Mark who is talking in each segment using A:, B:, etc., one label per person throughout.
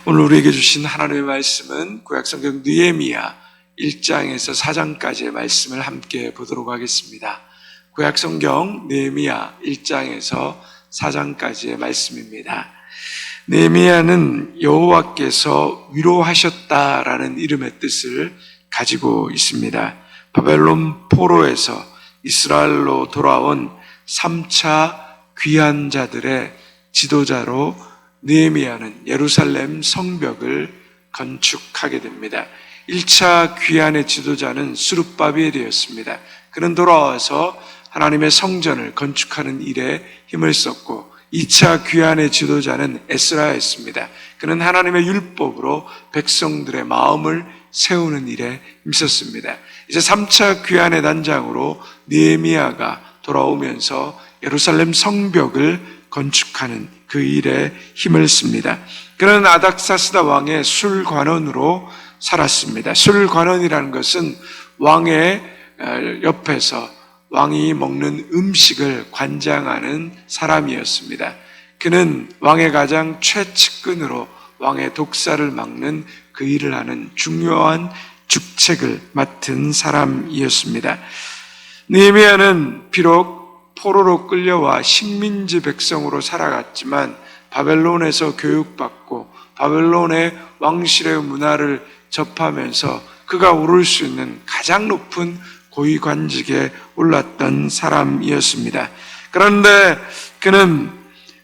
A: 오늘 우리에게 주신 하나님의 말씀은 구약성경 느헤미야 1장에서 4장까지의 말씀을 함께 보도록 하겠습니다. 구약성경 느헤미야 1장에서 4장까지의 말씀입니다. 느헤미야는 여호와께서 위로하셨다라는 이름의 뜻을 가지고 있습니다. 바벨론 포로에서 이스라엘로 돌아온 3차 귀한 자들의 지도자로 느헤미야는 예루살렘 성벽을 건축하게 됩니다. 1차 귀환의 지도자는 스룹바벨이었습니다. 그는 돌아와서 하나님의 성전을 건축하는 일에 힘을 썼고 2차 귀환의 지도자는 에스라였습니다. 그는 하나님의 율법으로 백성들의 마음을 세우는 일에 힘썼습니다. 이제 3차 귀환의 단장으로 느헤미야가 돌아오면서 예루살렘 성벽을 건축하는 그 일에 힘을 씁니다. 그는 아닥사스다 왕의 술관원으로 살았습니다. 술관원이라는 것은 왕의 옆에서 왕이 먹는 음식을 관장하는 사람이었습니다. 그는 왕의 가장 최측근으로 왕의 독사를 막는 그 일을 하는 중요한 죽책을 맡은 사람이었습니다. 느헤미야는 비록 포로로 끌려와 식민지 백성으로 살아갔지만 바벨론에서 교육받고 바벨론의 왕실의 문화를 접하면서 그가 오를 수 있는 가장 높은 고위관직에 올랐던 사람이었습니다. 그런데 그는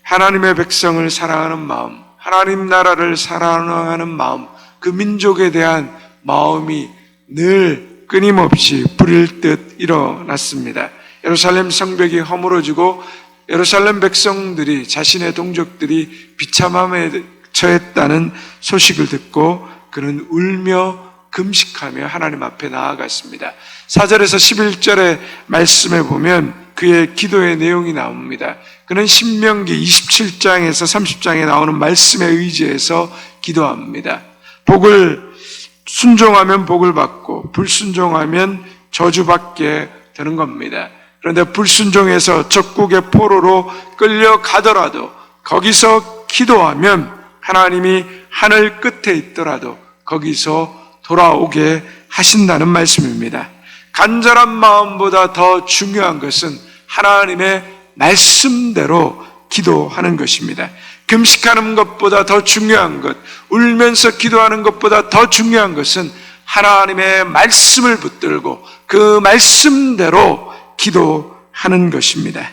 A: 하나님의 백성을 사랑하는 마음, 하나님 나라를 사랑하는 마음, 그 민족에 대한 마음이 늘 끊임없이 불일 듯 일어났습니다. 예루살렘 성벽이 허물어지고 예루살렘 백성들이 자신의 동족들이 비참함에 처했다는 소식을 듣고 그는 울며 금식하며 하나님 앞에 나아갔습니다. 4절에서 11절의 말씀에 보면 그의 기도의 내용이 나옵니다. 그는 신명기 27장에서 30장에 나오는 말씀에 의지해서 기도합니다. 복을 순종하면 복을 받고 불순종하면 저주받게 되는 겁니다. 그런데 불순종해서 적국의 포로로 끌려가더라도 거기서 기도하면 하나님이 하늘 끝에 있더라도 거기서 돌아오게 하신다는 말씀입니다. 간절한 마음보다 더 중요한 것은 하나님의 말씀대로 기도하는 것입니다. 금식하는 것보다 더 중요한 것, 울면서 기도하는 것보다 더 중요한 것은 하나님의 말씀을 붙들고 그 말씀대로 기도하는 것입니다.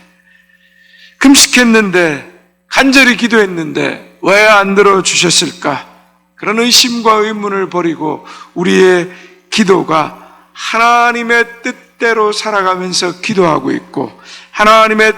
A: 금식했는데 간절히 기도했는데 왜 안 들어주셨을까? 그런 의심과 의문을 버리고 우리의 기도가 하나님의 뜻대로 살아가면서 기도하고 있고 하나님의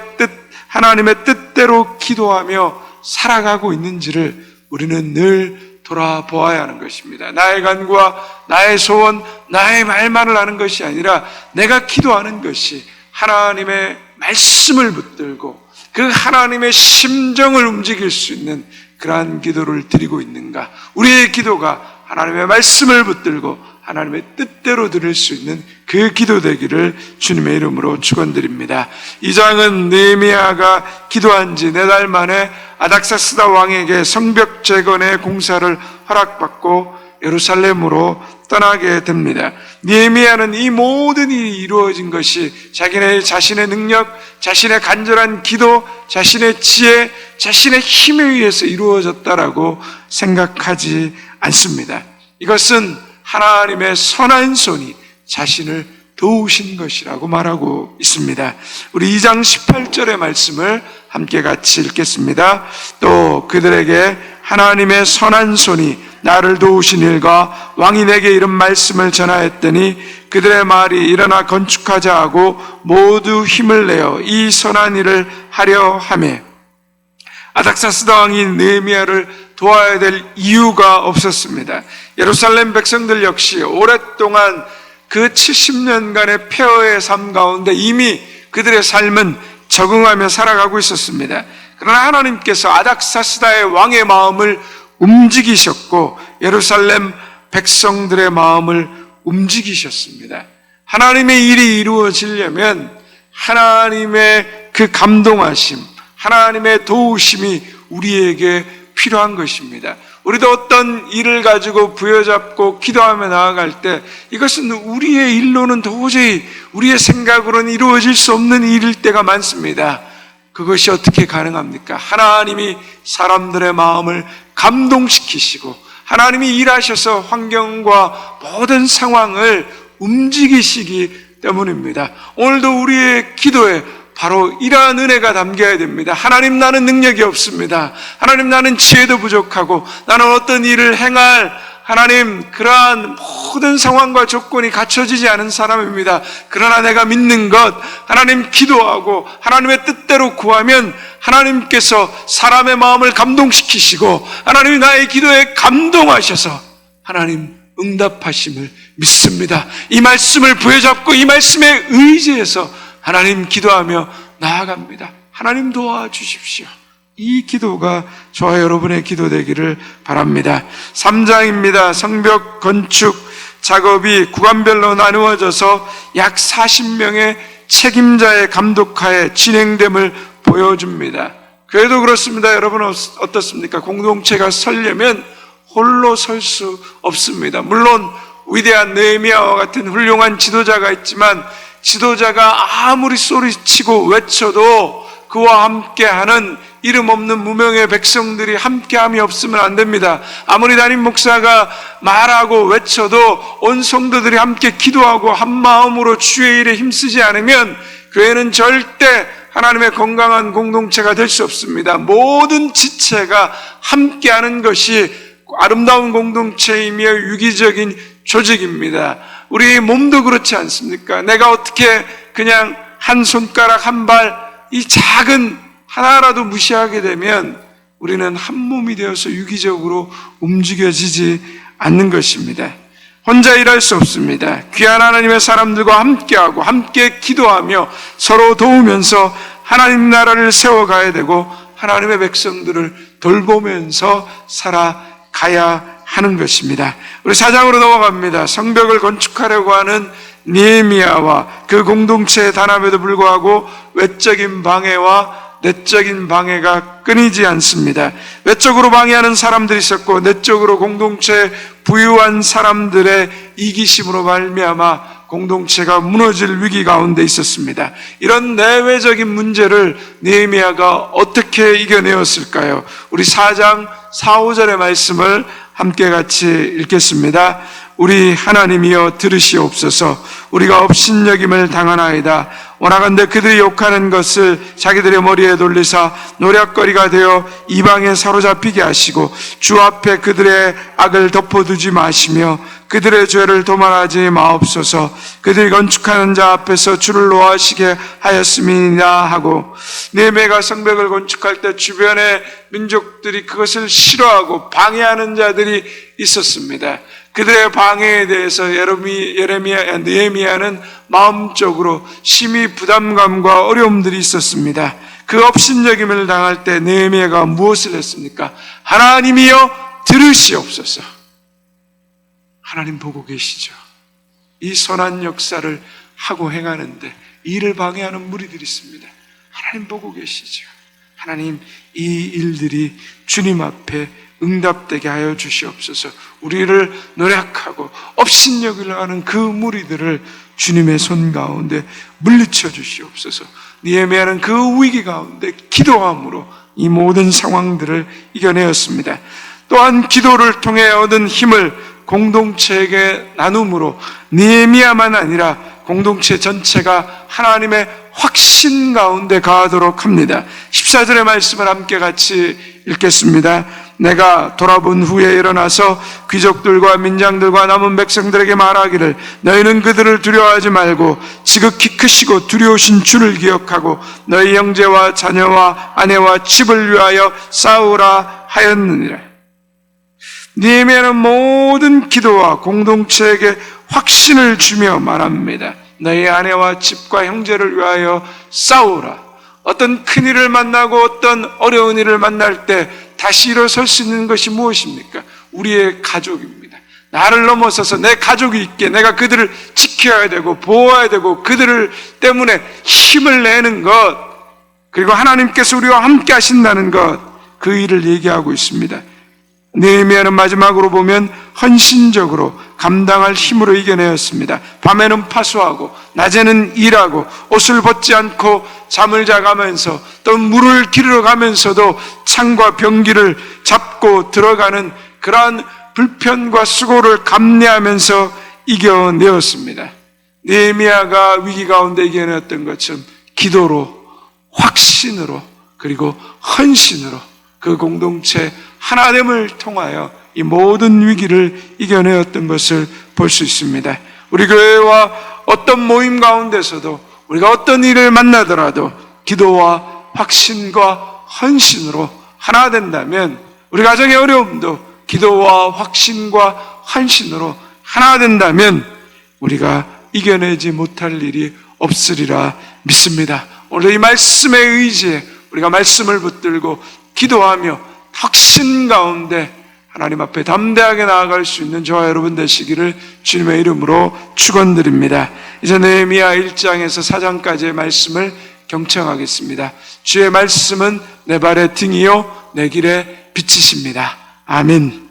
A: 뜻대로 기도하며 살아가고 있는지를 우리는 늘 돌아보아야 하는 것입니다. 나의 간구와 나의 소원, 나의 말만을 하는 것이 아니라 내가 기도하는 것이 하나님의 말씀을 붙들고 그 하나님의 심정을 움직일 수 있는 그러한 기도를 드리고 있는가? 우리의 기도가 하나님의 말씀을 붙들고 하나님의 뜻대로 드릴 수 있는 그 기도 되기를 주님의 이름으로 축원드립니다. 이 장은 느헤미야가 기도한 지 4달 만에 아닥사스다 왕에게 성벽 재건의 공사를 허락받고 예루살렘으로 떠나게 됩니다. 느헤미야는 이 모든 일이 이루어진 것이 자신의 능력, 자신의 간절한 기도, 자신의 지혜, 자신의 힘에 의해서 이루어졌다라고 생각하지 않습니다. 이것은 하나님의 선한 손이 자신을 도우신 것이라고 말하고 있습니다. 우리 2장 18절의 말씀을 함께 같이 읽겠습니다. 또 그들에게 하나님의 선한 손이 나를 도우신 일과 왕이 내게 이런 말씀을 전하였더니 그들의 말이 일어나 건축하자 하고 모두 힘을 내어 이 선한 일을 하려 하매 아닥사스다 왕이 느헤미야를 도와야 될 이유가 없었습니다. 예루살렘 백성들 역시 오랫동안 그 70년간의 폐허의 삶 가운데 이미 그들의 삶은 적응하며 살아가고 있었습니다. 그러나 하나님께서 아닥사스다의 왕의 마음을 움직이셨고 예루살렘 백성들의 마음을 움직이셨습니다. 하나님의 일이 이루어지려면 하나님의 그 감동하심, 하나님의 도우심이 우리에게 필요한 것입니다. 우리도 어떤 일을 가지고 부여잡고 기도하며 나아갈 때 이것은 우리의 일로는 도저히 우리의 생각으로는 이루어질 수 없는 일일 때가 많습니다. 그것이 어떻게 가능합니까? 하나님이 사람들의 마음을 감동시키시고 하나님이 일하셔서 환경과 모든 상황을 움직이시기 때문입니다. 오늘도 우리의 기도에 바로 이러한 은혜가 담겨야 됩니다. 하나님, 나는 능력이 없습니다. 하나님, 나는 지혜도 부족하고 나는 어떤 일을 행할 하나님 그러한 모든 상황과 조건이 갖춰지지 않은 사람입니다. 그러나 내가 믿는 것, 하나님 기도하고 하나님의 뜻대로 구하면 하나님께서 사람의 마음을 감동시키시고 하나님이 나의 기도에 감동하셔서 하나님 응답하심을 믿습니다. 이 말씀을 부여잡고 이 말씀에 의지해서 하나님 기도하며 나아갑니다. 하나님 도와주십시오. 이 기도가 저와 여러분의 기도 되기를 바랍니다. 3장입니다. 성벽 건축 작업이 구간별로 나누어져서 약 40명의 책임자의 감독하에 진행됨을 보여줍니다. 그래도 그렇습니다. 여러분 어떻습니까? 공동체가 서려면 홀로 설 수 없습니다. 물론 위대한 느헤미야와 같은 훌륭한 지도자가 있지만 지도자가 아무리 소리치고 외쳐도 그와 함께하는 이름 없는 무명의 백성들이 함께함이 없으면 안 됩니다. 아무리 담임 목사가 말하고 외쳐도 온 성도들이 함께 기도하고 한 마음으로 주의 일에 힘쓰지 않으면 교회는 절대 하나님의 건강한 공동체가 될 수 없습니다. 모든 지체가 함께하는 것이 아름다운 공동체이며 유기적인 조직입니다. 우리 몸도 그렇지 않습니까? 내가 어떻게 그냥 한 손가락 한 발 이 작은 하나라도 무시하게 되면 우리는 한 몸이 되어서 유기적으로 움직여지지 않는 것입니다. 혼자 일할 수 없습니다. 귀한 하나님의 사람들과 함께하고 함께 기도하며 서로 도우면서 하나님 나라를 세워가야 되고 하나님의 백성들을 돌보면서 살아가야 하는 것입니다. 우리 4장으로 넘어갑니다. 성벽을 건축하려고 하는 느헤미야와 그 공동체의 단합에도 불구하고 외적인 방해와 내적인 방해가 끊이지 않습니다. 외적으로 방해하는 사람들이 있었고 내적으로 공동체에 부유한 사람들의 이기심으로 말미암아 공동체가 무너질 위기 가운데 있었습니다. 이런 내외적인 문제를 느헤미야가 어떻게 이겨내었을까요? 우리 4장 4, 5절의 말씀을 함께 같이 읽겠습니다. 우리 하나님이여 들으시옵소서. 우리가 업신여김을 당하나이다. 원하건대 그들이 욕하는 것을 자기들의 머리에 돌리사 노략거리가 되어 이방에 사로잡히게 하시고 주 앞에 그들의 악을 덮어두지 마시며 그들의 죄를 도말하지 마옵소서. 그들이 건축하는 자 앞에서 주를 노하시게 하였음이니라 하고, 느헤미야가 성벽을 건축할 때 주변의 민족들이 그것을 싫어하고 방해하는 자들이 있었습니다. 그들의 방해에 대해서 느헤미야는 마음적으로 심히 부담감과 어려움들이 있었습니다. 그 업신여김을 당할 때 느헤미야가 무엇을 했습니까? 하나님이여 들으시옵소서. 하나님 보고 계시죠. 이 선한 역사를 하고 행하는데 이를 방해하는 무리들이 있습니다. 하나님 보고 계시죠. 하나님, 이 일들이 주님 앞에 응답되게 하여 주시옵소서. 우리를 노력하고 업신여기려 하는 그 무리들을 주님의 손 가운데 물리쳐 주시옵소서. 느헤미야는 그 위기 가운데 기도함으로 이 모든 상황들을 이겨내었습니다. 또한 기도를 통해 얻은 힘을 공동체에게 나눔으로 느헤미야만 아니라 공동체 전체가 하나님의 확신 가운데 가도록 합니다. 14절의 말씀을 함께 같이 읽겠습니다. 내가 돌아본 후에 일어나서 귀족들과 민장들과 남은 백성들에게 말하기를 너희는 그들을 두려워하지 말고 지극히 크시고 두려우신 주를 기억하고 너희 형제와 자녀와 아내와 집을 위하여 싸우라 하였느니라. 느헤미야는 모든 기도와 공동체에게 확신을 주며 말합니다. 너희 아내와 집과 형제를 위하여 싸우라. 어떤 큰 일을 만나고 어떤 어려운 일을 만날 때 다시 일어설 수 있는 것이 무엇입니까? 우리의 가족입니다. 나를 넘어서서 내 가족이 있게 내가 그들을 지켜야 되고 보호해야 되고 그들을 때문에 힘을 내는 것, 그리고 하나님께서 우리와 함께 하신다는 것, 그 일을 얘기하고 있습니다. 느헤미야는 마지막으로 보면 헌신적으로 감당할 힘으로 이겨내었습니다. 밤에는 파수하고 낮에는 일하고 옷을 벗지 않고 잠을 자가면서 또 물을 기르러 가면서도 창과 병기를 잡고 들어가는 그러한 불편과 수고를 감내하면서 이겨내었습니다. 느헤미야가 위기 가운데 이겨내었던 것처럼 기도로, 확신으로, 그리고 헌신으로 그 공동체 하나됨을 통하여 이 모든 위기를 이겨내었던 것을 볼 수 있습니다. 우리 교회와 어떤 모임 가운데서도 우리가 어떤 일을 만나더라도 기도와 확신과 헌신으로 하나 된다면, 우리 가정의 어려움도 기도와 확신과 헌신으로 하나 된다면 우리가 이겨내지 못할 일이 없으리라 믿습니다. 오늘 이 말씀에 의지해 우리가 말씀을 붙들고 기도하며 확신 가운데 하나님 앞에 담대하게 나아갈 수 있는 저와 여러분 되시기를 주님의 이름으로 축원드립니다. 이제 느헤미야 1장에서 4장까지의 말씀을 경청하겠습니다. 주의 말씀은 내 발의 등이요 내 길의 빛이십니다. 아멘.